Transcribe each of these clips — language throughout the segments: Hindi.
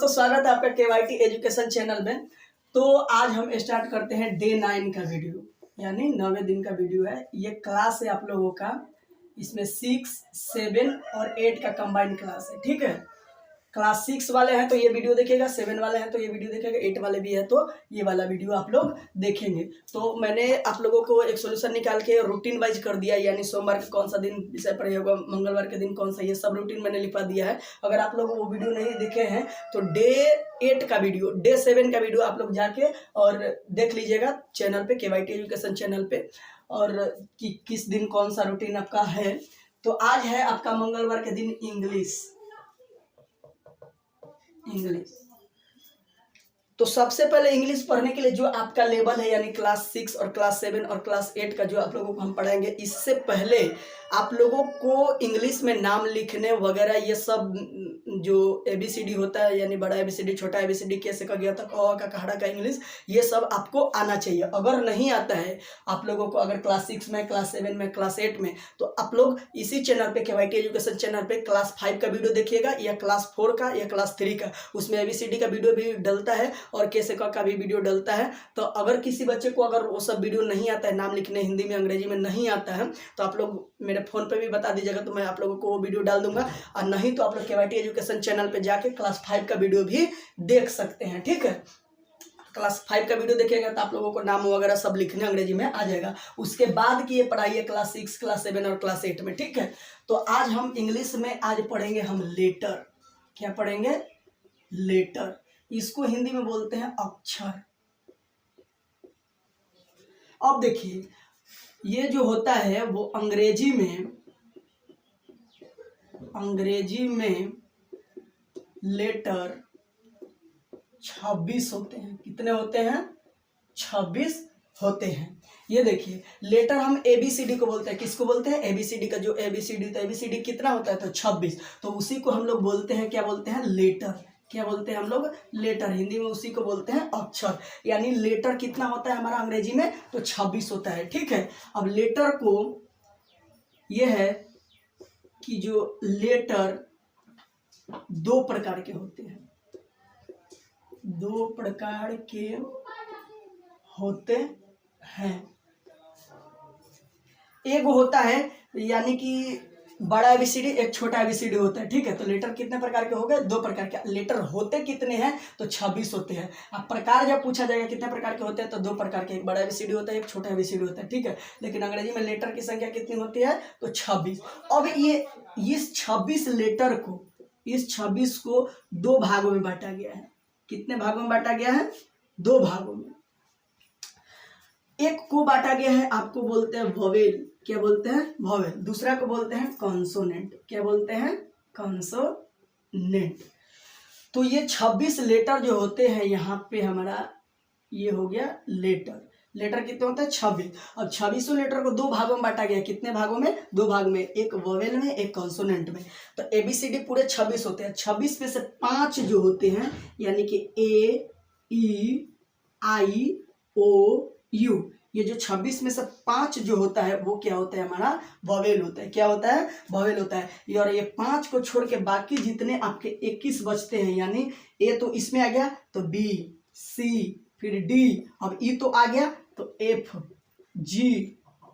दोस्तों, स्वागत है आपका केवाईटी एजुकेशन चैनल में। तो आज हम स्टार्ट करते हैं डे 9 का वीडियो, यानी 9वें दिन का वीडियो है। ये क्लास है आप लोगों का, इसमें 6, 7 और 8 का कंबाइंड क्लास है। ठीक है, क्लास 6 वाले हैं तो ये वीडियो देखेगा, 7 वाले हैं तो ये वीडियो देखेगा, 8 वाले भी है तो ये वाला वीडियो आप लोग देखेंगे। तो मैंने आप लोगों को एक सोल्यूशन निकाल के रूटीन वाइज कर दिया, यानी सोमवार के कौन सा दिन विषय पढ़े होगा, मंगलवार के दिन कौन सा, ये सब रूटीन मैंने लिखवा दिया है। अगर आप लोग वो वीडियो नहीं देखे हैं तो डे 8 का वीडियो, डे 7 का वीडियो आप लोग जाके और देख लीजिएगा चैनल पे, केवाईटी एजुकेशन चैनल पे, और कि किस दिन कौन सा रूटीन आपका है। तो आज है आपका मंगलवार के दिन इंग्लिश। तो सबसे पहले इंग्लिश पढ़ने के लिए जो आपका लेवल है, यानी क्लास 6 और क्लास 7 और क्लास 8 का जो आप लोगों को हम पढ़ाएंगे, इससे पहले आप लोगों को इंग्लिश में नाम लिखने वगैरह ये सब जो ABCD होता है, यानी बड़ा ABCD, छोटा ABCD, कैसे का गया था, का कहाड़ा का इंग्लिश, ये सब आपको आना चाहिए। अगर नहीं आता है आप लोगों को, अगर क्लास 6 में, क्लास 7 में, क्लास 8 में, तो आप लोग इसी चैनल पे, केवाईटी एजुकेशन चैनल पे क्लास 5 का वीडियो देखिएगा, या क्लास 4 का, या क्लास 3 का। उसमें ABCD का वीडियो भी डलता है और कैसे का भी वीडियो डलता है। तो अगर किसी बच्चे को अगर वो सब वीडियो नहीं आता है, नाम लिखने हिंदी में अंग्रेजी में नहीं आता है, तो आप लोग मेरे फ़ोन पे भी बता दीजिएगा, तो मैं आप लोगों को वो वीडियो डाल दूंगा। और नहीं तो आप लोग केवाईटी एजुकेशन चैनल पे जाके क्लास 5 का वीडियो भी देख सकते हैं। ठीक है, क्लास 5 का वीडियो देखिएगा तो आप लोगों को नाम वगैरह सब लिखने अंग्रेजी में आ जाएगा। उसके बाद की ये पढ़ाई है क्लास 6, क्लास 7 और क्लास 8 में। ठीक है, तो आज हम इंग्लिश में आज पढ़ेंगे हम लेटर। क्या पढ़ेंगे? लेटर। इसको हिंदी में बोलते हैं अक्षर। अब देखिए, ये जो होता है वो अंग्रेजी में लेटर 26 होते हैं। कितने होते हैं? 26 होते हैं। ये देखिए, लेटर हम ABCD को बोलते हैं। किसको बोलते हैं? ABCD का जो ABCD, तो ABCD कितना होता है? तो 26। तो उसी को हम लोग बोलते हैं, क्या बोलते हैं? लेटर। क्या बोलते हैं हम लोग? लेटर। हिंदी में उसी को बोलते हैं अक्षर। यानी लेटर कितना होता है हमारा अंग्रेजी में? तो 26 होता है। ठीक है, अब लेटर को यह है कि जो लेटर 2 प्रकार के होते हैं। 2 प्रकार के होते हैं। एक होता है, यानी कि बड़ा ABCD, एक छोटा ABCD होता है। ठीक है, तो लेटर कितने प्रकार के हो गए? 2 प्रकार के। लेटर होते कितने हैं? तो 26 होते हैं। अब प्रकार जब पूछा जाएगा कितने प्रकार के होते हैं, तो 2 प्रकार के, एक बड़ा ABCD होता है, एक छोटा ABCD होता है। ठीक है, लेकिन अंग्रेजी में लेटर की संख्या कितनी होती है? तो 26। अब ये इस 26 लेटर को, इस 26 को 2 भागों में बांटा गया है। कितने भागों में बांटा गया है? 2 भागों में। एक को बांटा गया है, आपको बोलते हैं वोवेल। क्या बोलते हैं? वोवेल। दूसरा को बोलते हैं कॉन्सोनेंट। क्या बोलते हैं? कॉन्सोनेंट। तो ये 26 लेटर जो होते हैं, यहाँ पे हमारा ये हो गया लेटर। लेटर कितने होते हैं? 26। अब 26 लेटर को 2 भागों में बांटा गया। कितने भागों में? 2 भाग में, एक वोवेल में, एक कॉन्सोनेंट में। तो ABCD पूरे 26 होते हैं। 26 में से 5 जो होते हैं, यानी कि A, E, I, O, U, ये जो 26 में से 5 जो होता है वो क्या होता है? हमारा वोवेल होता है। क्या होता है? वोवेल होता है। और ये 5 को छोड़ के बाकी जितने आपके 21 बचते हैं, यानी A तो इसमें आ गया तो B, C, फिर D, अब E तो आ गया तो F, G,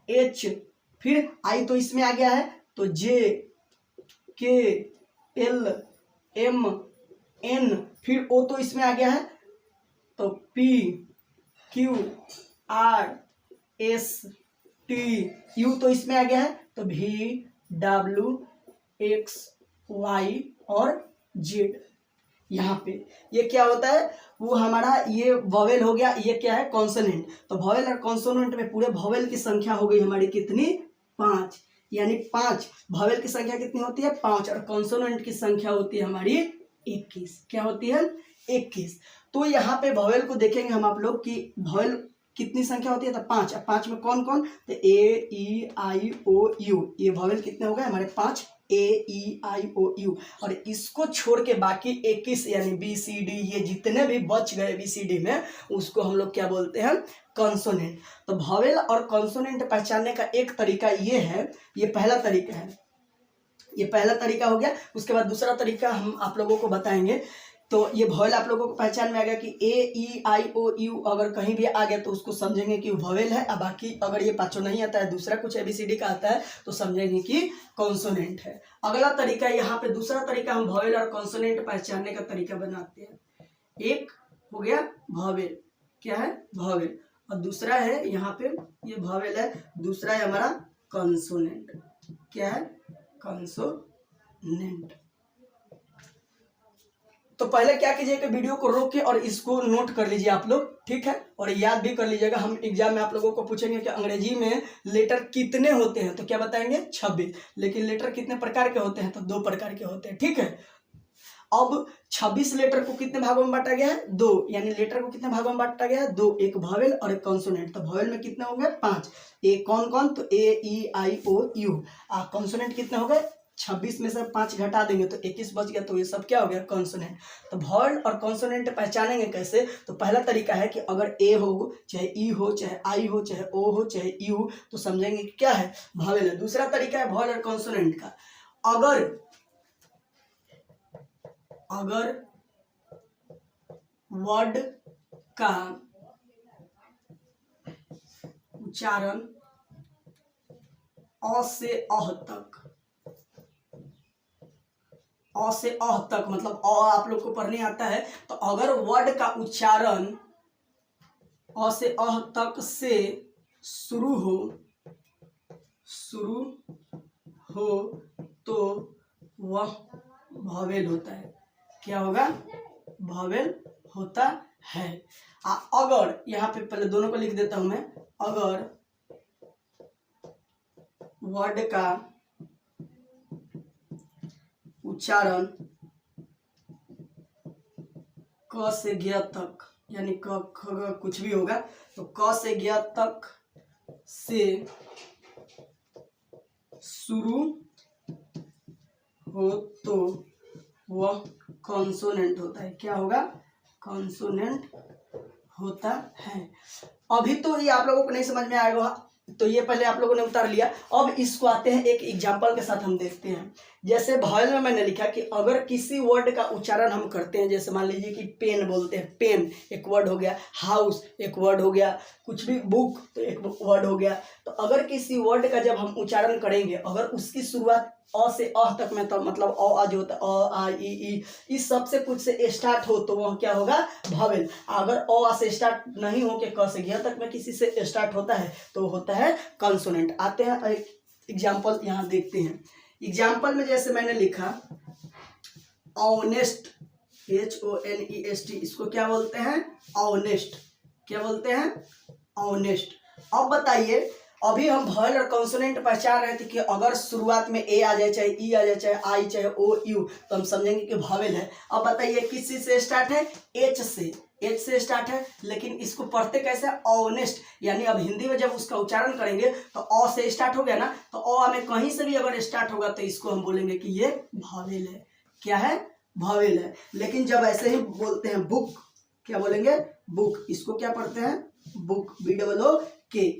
H, फिर I तो इसमें आ गया है तो J, K, L, M, N, फिर O तो इसमें आ गया है तो P, Q, R, S, T, U तो इसमें आ गया है तो V, W, X, Y और Z। यहाँ पे ये क्या होता है? वो हमारा ये वोवेल हो गया। ये क्या है? कॉन्सोनेंट। तो वोवेल और कॉन्सोनेंट में पूरे वोवेल की संख्या हो गई हमारी कितनी? 5। यानी 5 वोवेल की संख्या कितनी होती है? 5। और कॉन्सोनेंट की संख्या होती है हमारी 21। क्या होती है? 21। तो यहाँ पे वोवेल को देखेंगे हम आप लोग कि वोवेल कितनी संख्या होती है? तो 5। अब 5 में कौन कौन? तो A, E, I, O, U, ये वोवेल कितने हो गए हमारे? 5। A, E, I, O, U। और इसको छोड़ के बाकी 21, यानी B, C, D, ये जितने भी बच गए ABCD में, उसको हम लोग क्या बोलते हैं? कॉन्सोनेंट। तो वोवेल और कॉन्सोनेंट पहचानने का एक तरीका ये है, ये पहला तरीका है, ये पहला तरीका हो गया। उसके बाद दूसरा तरीका हम आप लोगों को बताएंगे तो ये वॉवेल आप लोगों को पहचान में आ गया कि ए ई आई ओ यू अगर कहीं भी आ गया तो उसको समझेंगे कि वॉवेल है। अब बाकी अगर ये पांचों नहीं आता है, दूसरा कुछ ABCD का आता है तो समझेंगे कि कॉन्सोनेंट है। अगला तरीका यहाँ पे, दूसरा तरीका हम वॉवेल और कॉन्सोनेंट पहचानने का तरीका बनाते हैं। एक हो गया वॉवेल, क्या है वॉवेल, और दूसरा है यहाँ पे ये वॉवेल है, दूसरा है हमारा कॉन्सोनेंट, क्या है कॉन्सोनेंट। तो पहले क्या कीजिएगा, वीडियो को रोक के और इसको नोट कर लीजिए आप लोग, ठीक है, और याद भी कर लीजिएगा। हम एग्जाम में आप लोगों को पूछेंगे कि अंग्रेजी में लेटर कितने होते हैं, तो क्या बताएंगे 26, लेकिन लेटर कितने प्रकार के होते हैं, तो 2 प्रकार के होते हैं, ठीक है। अब 26 लेटर को कितने भागों में बांटा गया है, 2, यानी लेटर को कितने भागों में बांटा गया है, 2, एक वॉवेल और एक कॉन्सोनेंट। तो वॉवेल में कितने हो गए 5, ए कौन कौन, तो ए ई आई ओ यू। कॉन्सोनेंट कितने हो गए 26 में से 5 घटा देंगे तो 21 बच गया, तो ये सब क्या हो गया कॉन्सोनेंट। तो वॉवेल और कॉन्सोनेंट पहचानेंगे कैसे, तो पहला तरीका है कि अगर ए हो, चाहे ई हो, चाहे आई हो, चाहे ओ हो, चाहे यू, तो समझेंगे कि क्या है वॉवेल है। दूसरा तरीका है वॉवेल और कॉन्सोनेंट का, अगर वर्ड का उच्चारण अ से अह तक, अ से अह तक मतलब अ आप लोग को पढ़ने आता है, तो अगर वर्ड का उच्चारण अ से अह तक से शुरू हो तो वह वॉवेल होता है, क्या होगा वॉवेल होता है। अगर यहाँ पे पहले दोनों को लिख देता हूं मैं, अगर वर्ड का उच्चारण क से ज्ञ तक, यानी क ख ग कुछ भी होगा, तो क से ज्ञ तक से शुरू हो तो वह कॉन्सोनेंट होता है, क्या होगा कॉन्सोनेंट होता है। अभी तो ये आप लोगों को नहीं समझ में आएगा, तो ये पहले आप लोगों ने उतार लिया। अब इसको आते हैं एक एग्जांपल के साथ हम देखते हैं। जैसे वॉवेल में मैंने लिखा कि अगर किसी वर्ड का उच्चारण हम करते हैं, जैसे मान लीजिए कि पेन बोलते हैं, पेन एक वर्ड हो गया, हाउस एक वर्ड हो गया, कुछ भी बुक तो एक वर्ड हो गया। तो अगर किसी वर्ड का जब हम उच्चारण करेंगे, अगर उसकी शुरुआत अ से अह तक में, तो मतलब अ जो होता है अ आ ई इस सब से कुछ से स्टार्ट हो तो वह क्या होगा वॉवेल। अगर अ से स्टार्ट नहीं हो के क से ज्ञ तक में किसी से स्टार्ट होता है तो होता है कॉन्सोनेंट। आते हैं एग्जाम्पल यहाँ देखते हैं। एग्जाम्पल में जैसे मैंने लिखा ऑनेस्ट, HONEST, इसको क्या बोलते हैं ऑनेस्ट, क्या बोलते हैं ऑनेस्ट। अब बताइए, अभी हम वॉवेल और कॉन्सोनेंट पहचान रहे थे कि अगर शुरुआत में ए आ जाए, चाहे ई आ जाए, चाहे आई, चाहे ओ यू, तो हम समझेंगे कि वॉवेल है। अब बताइए किस चीज से स्टार्ट है, एच से स्टार्ट है, लेकिन इसको पढ़ते कैसे ऑनेस्ट, यानी अब हिंदी में जब उसका उच्चारण करेंगे तो अ से स्टार्ट हो गया ना, तो अ में कहीं से भी अगर स्टार्ट होगा तो इसको हम बोलेंगे कि ये वॉवेल है, क्या है वॉवेल है। लेकिन जब ऐसे ही बोलते हैं बुक, क्या बोलेंगे बुक, इसको क्या पढ़ते हैं बुक, BOOK,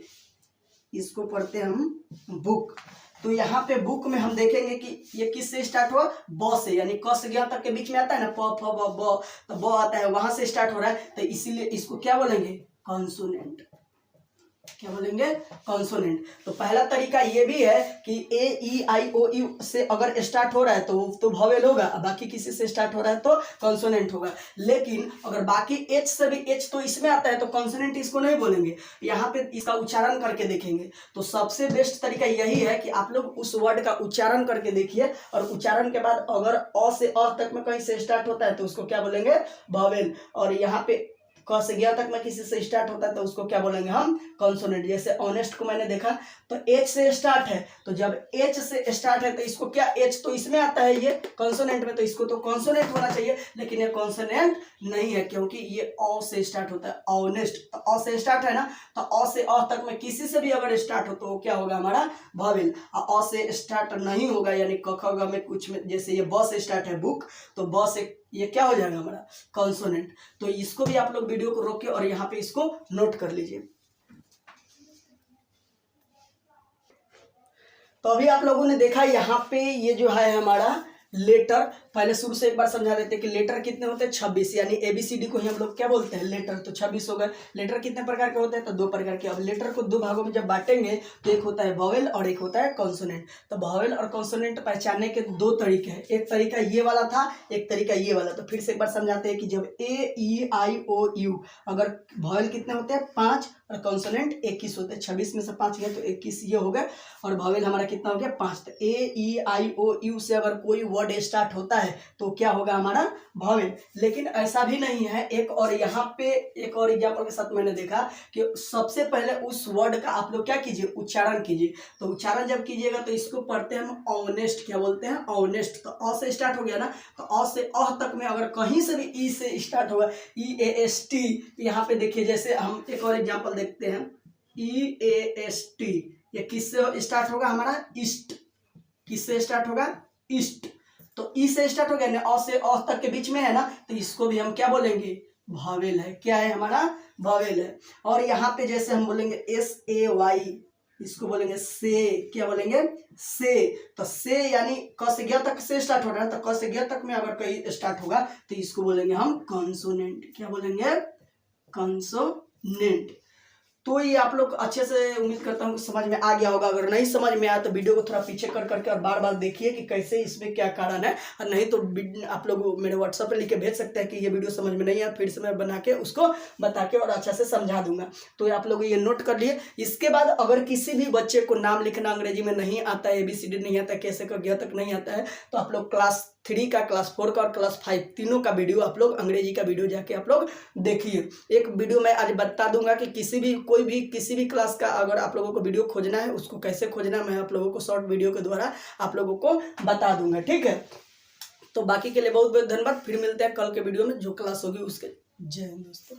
इसको पढ़ते हैं हम बुक। तो यहाँ पे बुक में हम देखेंगे कि ये किस से स्टार्ट हुआ, ब से, यानी क से ज्ञ तक के बीच में आता है ना, प फ ब ब, तो ब आता है, वहां से स्टार्ट हो रहा है, तो इसीलिए इसको क्या बोलेंगे कॉन्सोनेंट, क्या बोलेंगे कॉन्सोनेंट। तो पहला तरीका ये भी है कि AEIOU से अगर स्टार्ट हो रहा है तो वॉवेल होगा, बाकी किसी से स्टार्ट हो रहा है तो कॉन्सोनेंट होगा। लेकिन अगर बाकी एच से भी, एच तो इसमें आता है तो कॉन्सोनेंट इसको नहीं बोलेंगे, यहाँ पे इसका उच्चारण करके देखेंगे। तो सबसे बेस्ट तरीका यही है कि आप लोग उस वर्ड का उच्चारण करके देखिए, और उच्चारण के बाद अगर अ से अ तक में कहीं से स्टार्ट होता है तो उसको क्या बोलेंगे वॉवेल, और यहाँ पे क से ज्ञ तक में किसी से स्टार्ट होता है तो उसको क्या बोलेंगे हम कॉन्सोनेंट। जैसे ऑनेस्ट को मैंने देखा तो एच से स्टार्ट है, तो जब एच से स्टार्ट है तो इसको क्या, एच तो इसमें आता है ये कॉन्सोनेंट में, तो इसको तो कॉन्सोनेंट होना चाहिए, लेकिन ये कॉन्सोनेंट नहीं है क्योंकि ये अ से स्टार्ट होता है ऑनेस्ट। तो अ से स्टार्ट है ना, तो अ से अ तक में किसी से भी अगर स्टार्ट हो तो क्या होगा हमारा वॉवेल। अ से स्टार्ट नहीं होगा, यानी क ख ग में कुछ में, जैसे ये ब से स्टार्ट है बुक, तो ब से ये क्या हो जाएगा हमारा कॉन्सोनेंट। तो इसको भी आप लोग वीडियो को रोके और यहाँ पे इसको नोट कर लीजिए। तो अभी आप लोगों ने देखा यहाँ पे ये जो है हमारा लेटर, पहले शुरू से एक बार समझा देते हैं कि लेटर कितने होते हैं 26, यानी एबीसीडी को ही हम लोग क्या बोलते हैं लेटर, तो 26 हो गए। लेटर कितने प्रकार के होते हैं, तो 2 प्रकार के। अब लेटर को 2 भागों में जब बांटेंगे तो एक होता है वॉवेल और एक होता है कॉन्सोनेंट। तो वॉवेल और कॉन्सोनेंट पहचानने के 2 तरीके हैं, एक तरीका ये वाला था, एक तरीका ये वाला। तो फिर से एक बार समझाते हैं कि जब ए ई आई ओ यू, अगर वॉवेल कितने होते हैं 5 और कॉन्सोनेंट 21 होते हैं, 26 में से 5 गए तो 21 ये हो गए, और वॉवेल हमारा कितना हो गया 5। तो ए ई आई ओ यू से अगर कोई वर्ड स्टार्ट होता है तो क्या होगा हमारा वॉवेल। लेकिन ऐसा भी नहीं है, एक और यहाँ पे एक और एग्जाम्पल के साथ मैंने देखा कि सबसे पहले उस वर्ड का आप लोग क्या कीजिए उच्चारण कीजिए। तो उच्चारण जब कीजिएगा तो इसको पढ़ते हैं हम ऑनेस्ट, क्या बोलते हैं ऑनेस्ट। तो अ से स्टार्ट हो गया ना, तो अ से अह तक में अगर कहीं से भी ई से स्टार्ट होगा, ई ए एस टी, यहाँ पे देखिए जैसे हम एक और एग्जाम्पल देखते हैं, ई ए एस टी, ये किससे स्टार्ट होगा हमारा ईस्ट, किससे स्टार्ट होगा ईस्ट। तो ई से स्टार्ट हो गया ना, अ से अ तक के बीच में है ना, तो इसको भी हम क्या बोलेंगे वॉवेल है, क्या है हमारा वॉवेल है। और यहाँ पे जैसे हम बोलेंगे एस ए वाई, इसको बोलेंगे से, क्या बोलेंगे से। तो से यानी क से ग तक से स्टार्ट हो रहा है, तो क से ग तक में अगर कहीं स्टार्ट होगा तो इसको बोलेंगे हम कॉन्सोनेंट, क्या बोलेंगे कॉन्सोनेंट। तो ये आप लोग अच्छे से उम्मीद करता हूँ कि समझ में आ गया होगा। अगर नहीं समझ में आया तो वीडियो को थोड़ा पीछे कर करके और बार बार देखिए कि कैसे इसमें क्या कारण है, और नहीं तो आप लोग मेरे व्हाट्सएप पे लिख के भेज सकते हैं कि ये वीडियो समझ में नहीं आया, फिर से मैं बना के उसको बता के और अच्छा से समझा दूंगा। तो आप लोग ये नोट कर लिए। इसके बाद अगर किसी भी बच्चे को नाम लिखना अंग्रेजी में नहीं आता है, ABCD नहीं आता, कैसे का ग तक नहीं आता है, तो आप लोग क्लास 3 का, क्लास 4 का और क्लास 5 तीनों का वीडियो आप लोग अंग्रेजी का वीडियो जाके आप लोग देखिए। एक वीडियो मैं आज बता दूंगा कि किसी भी क्लास का अगर आप लोगों को वीडियो खोजना है उसको कैसे खोजना, मैं आप लोगों को शॉर्ट वीडियो के द्वारा आप लोगों को बता दूंगा, ठीक है। तो बाकी के लिए बहुत बहुत धन्यवाद। फिर मिलते हैं कल के वीडियो में जो क्लास होगी उसके। जय हिंद दोस्तों।